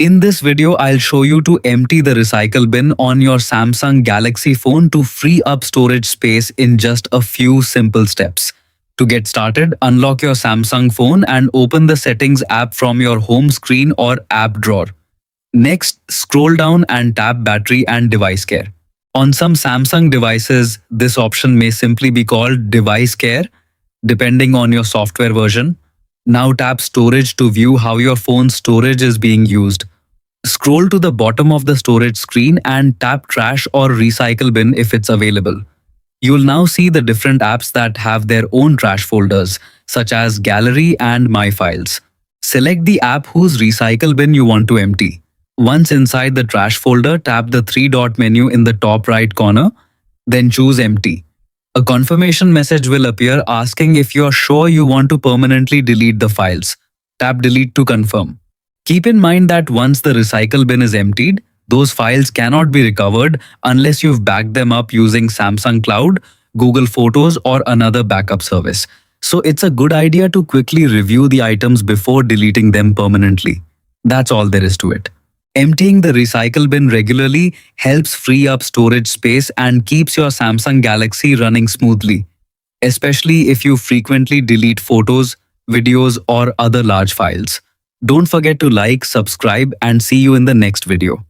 In this video, I'll show you to empty the recycle bin on your Samsung Galaxy phone to free up storage space in just a few simple steps. To get started, unlock your Samsung phone and open the Settings app from your home screen or app drawer. Next, scroll down and tap Battery and Device Care. On some Samsung devices, this option may simply be called Device Care, depending on your software version. Now tap Storage to view how your phone's storage is being used. Scroll to the bottom of the storage screen and tap Trash or Recycle Bin if it's available. You'll now see the different apps that have their own trash folders, such as Gallery and My Files. Select the app whose recycle bin you want to empty. Once inside the trash folder, tap the three-dot menu in the top right corner, then choose Empty. A confirmation message will appear asking if you're sure you want to permanently delete the files. Tap Delete to confirm. Keep in mind that once the recycle bin is emptied, those files cannot be recovered unless you've backed them up using Samsung Cloud, Google Photos, or another backup service. So it's a good idea to quickly review the items before deleting them permanently. That's all there is to it. Emptying the recycle bin regularly helps free up storage space and keeps your Samsung Galaxy running smoothly, especially if you frequently delete photos, videos, or other large files. Don't forget to like, subscribe, and see you in the next video.